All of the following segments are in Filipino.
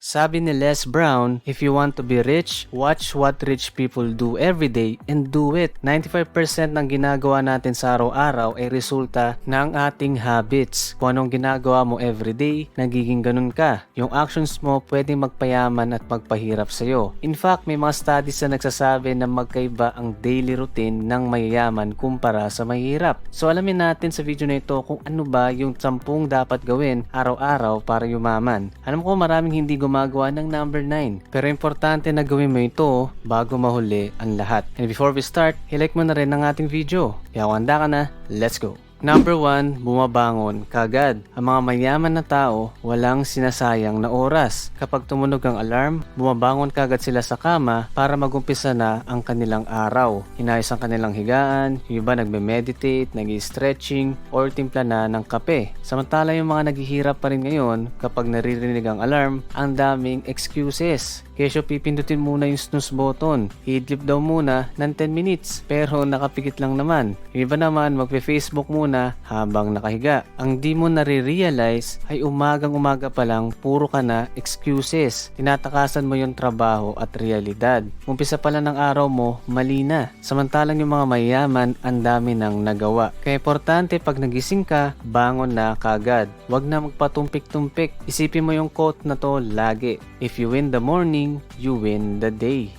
Sabi ni Les Brown, if you want to be rich, watch what rich people do every day and do it. 95% ng ginagawa natin sa araw-araw ay resulta ng ating habits. Kung anong ginagawa mo everyday, nagiging ganun ka. Yung actions mo pwedeng magpayaman at magpahirap sa'yo. In fact, may mga studies na nagsasabi na magkaiba ang daily routine ng mayayaman kumpara sa mahirap. So alamin natin sa video na ito kung ano ba yung 10 dapat gawin araw-araw para yumaman. Alam ko maraming hindi gumagawa ng number 9. Pero importante na gawin mo ito bago mahuli ang lahat. And before we start, i-like mo na rin ang ating video. Kaya kung handa ka na, let's go! Number 1, bumabangon kagad. Ang mga mayaman na tao, walang sinasayang na oras. Kapag tumunog ang alarm, bumabangon kagad sila sa kama para magumpisa na ang kanilang araw. Inayos ang kanilang higaan, yung iba nagme-meditate, nag-stretching, or timpla na ng kape. Samantala yung mga naghihirap pa rin ngayon, kapag naririnig ang alarm, ang daming excuses. Kesyo pipindutin muna yung snooze button. Idlip daw muna ng 10 minutes pero nakapikit lang naman. Yung iba naman magpe-Facebook muna habang nakahiga. Ang di mo nare-realize ay umagang-umaga pa lang puro ka na excuses. Tinatakasan mo yung trabaho at realidad. Umpisa pa lang ng araw mo, mali na. Samantalang yung mga mayayaman, ang dami nang nagawa. Kaya importante pag nagising ka, bangon na kagad. Huwag na magpatumpik-tumpik. Isipin mo yung quote na to lagi. If you win the morning, you win the day.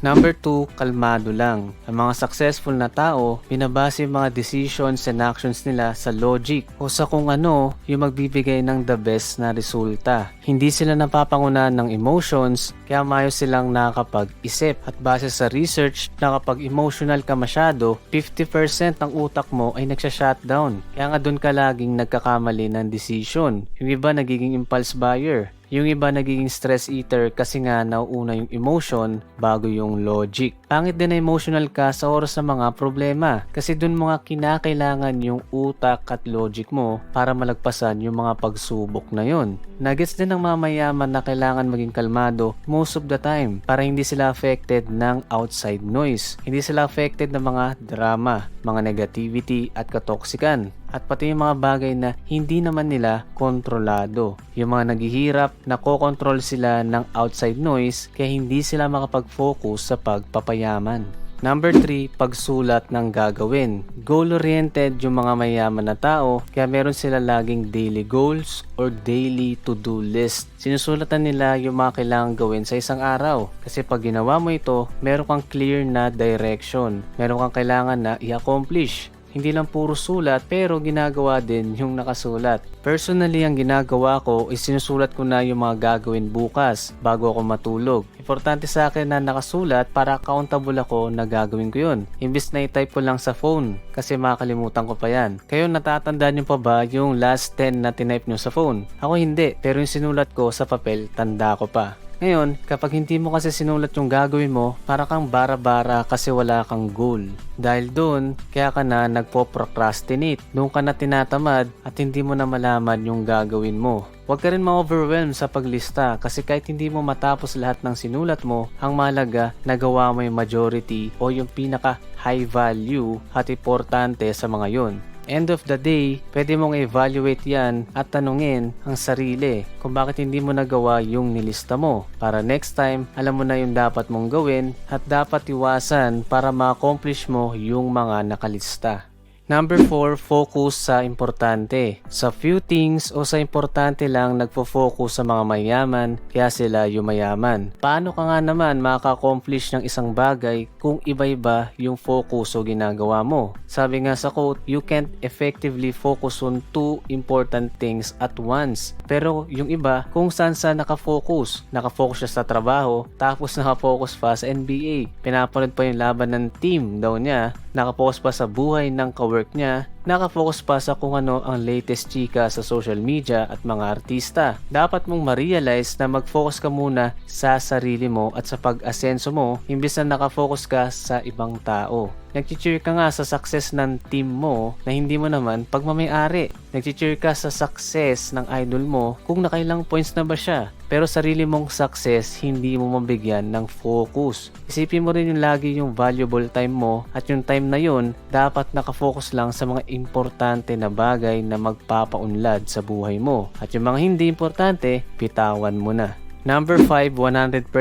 Number 2, kalmado lang. Ang mga successful na tao, binabase yung mga decisions and actions nila sa logic o sa kung ano yung magbibigay ng the best na resulta. Hindi sila napapanguna ng emotions, kaya maayos silang nakakapag-isip. At base sa research na kapag emotional ka masyado, 50% ng utak mo ay nagsha-shutdown. Kaya nga dun ka laging nagkakamali ng decision. Yung iba nagiging impulse buyer. Yung iba nagiging stress eater kasi nga nauuna yung emotion bago yung logic. Pangit din na emotional ka sa oras ng mga problema kasi dun mo nga kinakailangan yung utak at logic mo para malagpasan yung mga pagsubok na yun. Nagets din ng mga mayaman na kailangan maging kalmado most of the time para hindi sila affected ng outside noise. Hindi sila affected ng mga drama, mga negativity at katoksikan. At pati yung mga bagay na hindi naman nila kontrolado. Yung mga naghihirap, nakokontrol sila ng outside noise kaya hindi sila makapag-focus sa pagpapayaman. Number 3, pagsulat ng gagawin. Goal-oriented yung mga mayaman na tao kaya meron sila laging daily goals or daily to-do list. Sinusulatan nila yung mga kailangan gawin sa isang araw. Kasi pag ginawa mo ito, meron kang clear na direction. Meron kang kailangan na i-accomplish. Hindi lang puro sulat pero ginagawa din yung nakasulat. Personally, ang ginagawa ko is sinusulat ko na yung mga gagawin bukas bago ako matulog. Importante sa akin na nakasulat para accountable ako na gagawin ko yun. Imbis na i-type ko lang sa phone kasi makakalimutan ko pa yan. Kayo natatandaan nyo pa ba yung last 10 na tinype nyo sa phone? Ako hindi, pero yung sinulat ko sa papel, tanda ko pa. Ngayon, kapag hindi mo kasi sinulat yung gagawin mo, para kang bara-bara kasi wala kang goal. Dahil doon, kaya ka na nagpo-procrastinate. Doon ka na tinatamad at hindi mo na malaman yung gagawin mo. Huwag ka rin ma-overwhelm sa paglista kasi kahit hindi mo matapos lahat ng sinulat mo, ang mahalaga nagawa mo yung majority o yung pinaka high value at importante sa mga yon. End of the day, pwede mong evaluate yan at tanungin ang sarili kung bakit hindi mo nagawa yung nilista mo. Para next time, alam mo na yung dapat mong gawin at dapat iwasan para ma-accomplish mo yung mga nakalista. Number 4, focus sa importante. Sa few things o sa importante lang nagfo-focus sa mga mayaman kaya sila yumayaman. Paano ka nga naman makaka-accomplish ng isang bagay kung iba-iba yung focus o ginagawa mo? Sabi nga sa quote, you can't effectively focus on 2 important things at once. Pero yung iba, kung saan sa nakafocus. Nakafocus siya sa trabaho, tapos nakafocus pa sa NBA. Pinapanood pa yung laban ng team daw niya. Nakafocus pa sa buhay ng kawork niya, nakafocus pa sa kung ano ang latest chika sa social media at mga artista. Dapat mong ma-realize na mag-focus ka muna sa sarili mo at sa pag-asenso mo imbis na nakafocus ka sa ibang tao. Nag-cheer ka nga sa success ng team mo na hindi mo naman pagmamay-ari. Nag-cheer ka sa success ng idol mo kung nakailang points na ba siya. Pero sarili mong success, hindi mo mabigyan ng focus. Isipin mo rin yung lagi yung valuable time mo at yung time na yun, dapat nakafocus lang sa mga importante na bagay na magpapaunlad sa buhay mo. At yung mga hindi importante, bitawan mo na. Number 5, 100%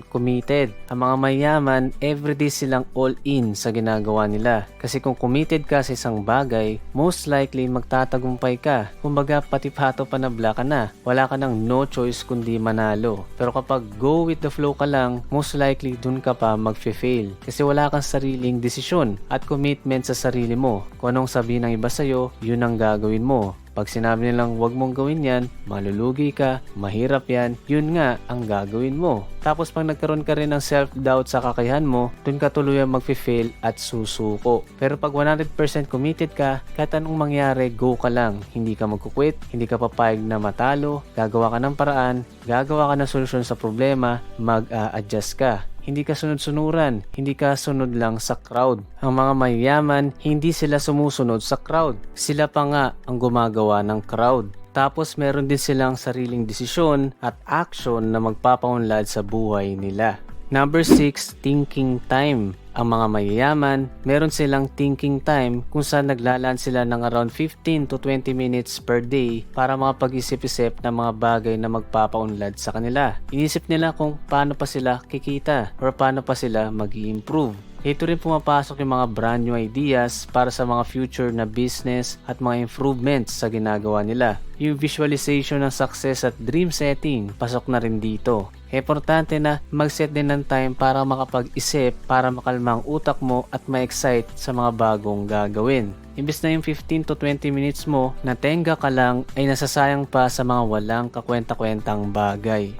committed. Ang mga mayaman, everyday silang all in sa ginagawa nila. Kasi kung committed ka sa isang bagay, most likely magtatagumpay ka. Kumbaga pati pato pa nabla ka na. Wala ka nang no choice kundi manalo. Pero kapag go with the flow ka lang, most likely dun ka pa mag-fail. Kasi wala kang sariling desisyon at commitment sa sarili mo. Kung anong sabihin ng iba sa'yo, yun ang gagawin mo. Pag sinabi nilang wag mong gawin yan, malulugi ka, mahirap yan, yun nga ang gagawin mo. Tapos pag nagkaroon ka rin ng self-doubt sa kakayahan mo, dun ka tuluyang mag-fail at susuko. Pero pag 100% committed ka, kahit anong mangyari, go ka lang. Hindi ka magkukwit, hindi ka papayag na matalo, gagawa ka ng paraan, gagawa ka ng solusyon sa problema, mag-a-adjust ka. Hindi ka sunod-sunuran, hindi ka sunod lang sa crowd. Ang mga mayayaman, hindi sila sumusunod sa crowd. Sila pa nga ang gumagawa ng crowd. Tapos meron din silang sariling desisyon at action na magpapaunlad sa buhay nila. Number 6, thinking time. Ang mga mayayaman, meron silang thinking time kung saan naglalaan sila ng around 15 to 20 minutes per day para makapag-isip-isip ng mga bagay na magpapaunlad sa kanila. Inisip nila kung paano pa sila kikita or paano pa sila mag-i-improve. Ito rin pumapasok yung mga brand new ideas para sa mga future na business at mga improvements sa ginagawa nila. Yung visualization ng success at dream setting, pasok na rin dito. Importante na mag-set din ng time para makapag-isip, para makalma ang utak mo at ma-excite sa mga bagong gagawin. Imbes na yung 15 to 20 minutes mo na tenga ka lang ay nasasayang pa sa mga walang kakwenta-kwentang bagay.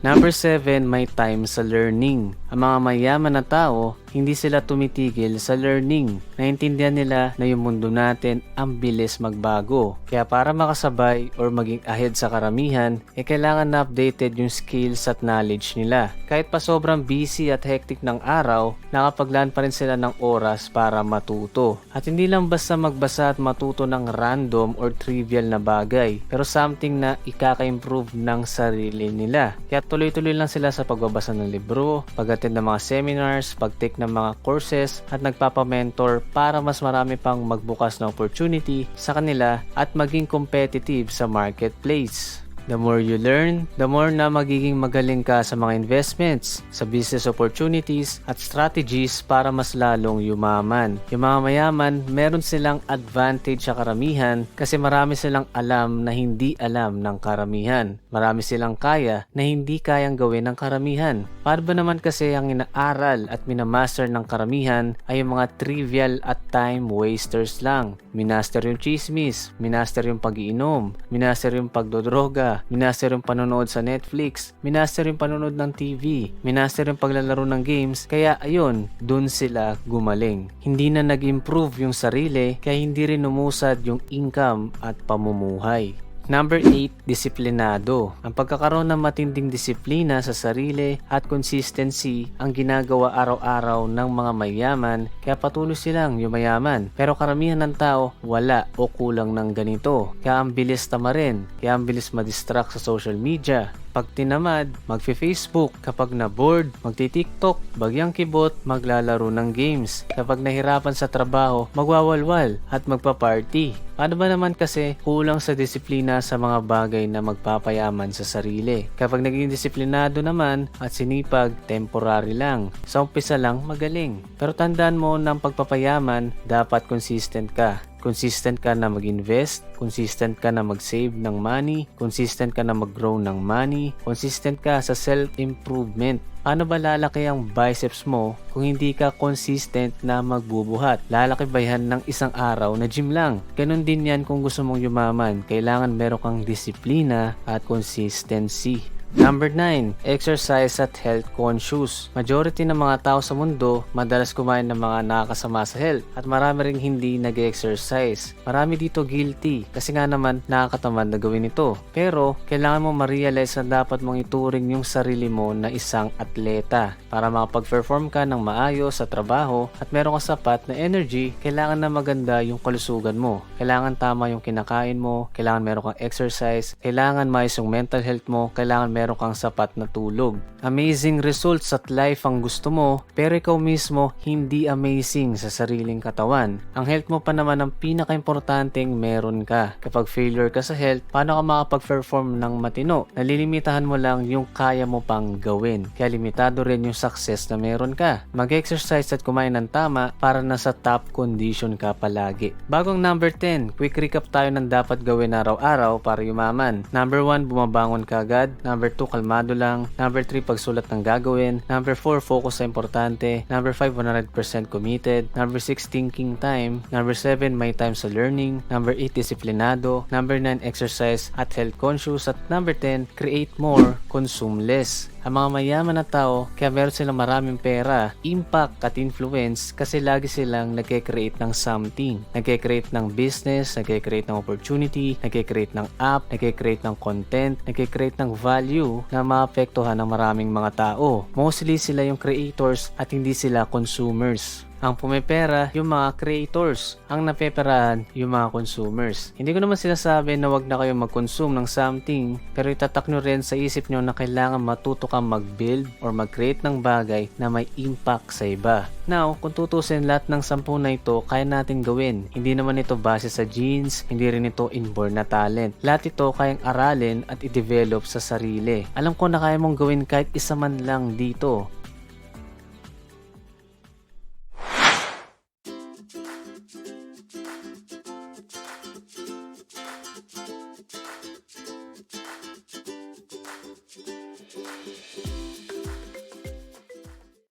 Number 7, may time sa learning. Ang mga mayaman na tao, hindi sila tumitigil sa learning. Naintindihan nila na yung mundo natin ang bilis magbago. Kaya para makasabay or maging ahead sa karamihan, kailangan na updated yung skills at knowledge nila. Kahit pa sobrang busy at hectic ng araw, nakapaglaan pa rin sila ng oras para matuto. At hindi lang basta magbasa at matuto ng random or trivial na bagay, pero something na ikaka-improve ng sarili nila. Kaya tuloy-tuloy lang sila sa pagbabasa ng libro, pag-attend ng mga seminars, pag-take ng mga courses at nagpapamentor para mas marami pang magbukas na opportunity sa kanila at maging competitive sa marketplace. The more you learn, the more na magiging magaling ka sa mga investments, sa business opportunities at strategies para mas lalong yumaman. Yung mga mayaman, meron silang advantage sa karamihan kasi marami silang alam na hindi alam ng karamihan. Marami silang kaya na hindi kayang gawin ng karamihan. Paano ba naman kasi ang inaaral at minamaster ng karamihan ay yung mga trivial at time wasters lang. Minaster yung chismis, minaster yung pag-iinom, minaster yung pagdodroga, minaster yung panonood sa Netflix, minaster yung panonood ng TV, minaster yung paglalaro ng games, kaya ayun, dun sila gumaling. Hindi na nag-improve yung sarili, kaya hindi rin umusad yung income at pamumuhay. Number 8, disiplinado. Ang pagkakaroon ng matinding disiplina sa sarili at consistency ang ginagawa araw-araw ng mga mayaman kaya patuloy silang yumayaman. Pero karamihan ng tao wala o kulang ng ganito. Kaya ang bilis tamarin, kaya ang bilis madistract sa social media. Pag tinamad, magfi-Facebook. Kapag na-bored, magti-TikTok. Bagyang kibot, maglalaro ng games. Kapag nahirapan sa trabaho, magwawalwal at magpa-party. Paano ba naman kasi kulang sa disiplina sa mga bagay na magpapayaman sa sarili? Kapag naging disiplinado naman at sinipag, temporary lang. Sa umpisa lang, magaling. Pero tandaan mo na ang pagpapayaman, dapat consistent ka. Consistent ka na mag-invest, consistent ka na mag-save ng money, consistent ka na mag-grow ng money, consistent ka sa self-improvement. Paano ba lalaki ang biceps mo kung hindi ka consistent na magbubuhat? Lalaki ba yan ng isang araw na gym lang? Ganon din yan kung gusto mong yumaman. Kailangan meron kang disiplina at consistency. Number 9, exercise at health conscious. Majority ng mga tao sa mundo madalas kumain ng mga nakakasama sa health at marami ring hindi nag-exercise. Marami dito guilty kasi nga naman nakakatamad na gawin ito. Pero kailangan mo ma-realize na dapat mong ituring yung sarili mo na isang atleta. Para makapag-perform ka ng maayos sa trabaho at meron ka sapat na energy, kailangan na maganda yung kalusugan mo. Kailangan tama yung kinakain mo, kailangan meron kang exercise, kailangan maayos yung mental health mo, kailangan meron meron kang sapat na tulog. Amazing results at life ang gusto mo, pero ikaw mismo hindi amazing sa sariling katawan. Ang health mo pa naman ang pinaka-importanteng meron ka. Kapag failure ka sa health, paano ka makapag-perform ng matino? Nalilimitahan mo lang yung kaya mo pang gawin. Kaya limitado rin yung success na meron ka. Mag-exercise at kumain ng tama para nasa top condition ka palagi. Bagong number 10, quick recap tayo ng dapat gawin araw-araw para yumaman. Number 1, bumabangon ka agad. Number 2, kalmado lang. Number 3, pagsulat ng gagawin. Number 4, focus sa importante. Number 5, 100% committed. Number 6, thinking time. Number 7, may time sa learning. Number 8, disiplinado. Number 9, exercise at health conscious. At number 10, create more, consume less. Ang mga mayaman na tao, kaya meron silang maraming pera, impact at influence kasi lagi silang nagke-create ng something. Nagke-create ng business, nagke-create ng opportunity, nagke-create ng app, nagke-create ng content, nagke-create ng value na maapektuhan ng maraming mga tao. Mostly sila yung creators at hindi sila consumers. Ang pumipera, yung mga creators. Ang napeperahan, yung mga consumers. Hindi ko naman sinasabi na wag na kayo mag-consume ng something, pero itatak nyo rin sa isip nyo na kailangan matuto kang mag-build or mag-create ng bagay na may impact sa iba. Now, kung tutusin lahat ng 10 na ito, kaya natin gawin. Hindi naman ito base sa genes, hindi rin ito inborn na talent. Lahat ito kayang aralin at i-develop sa sarili. Alam ko na kaya mong gawin kahit isa man lang dito.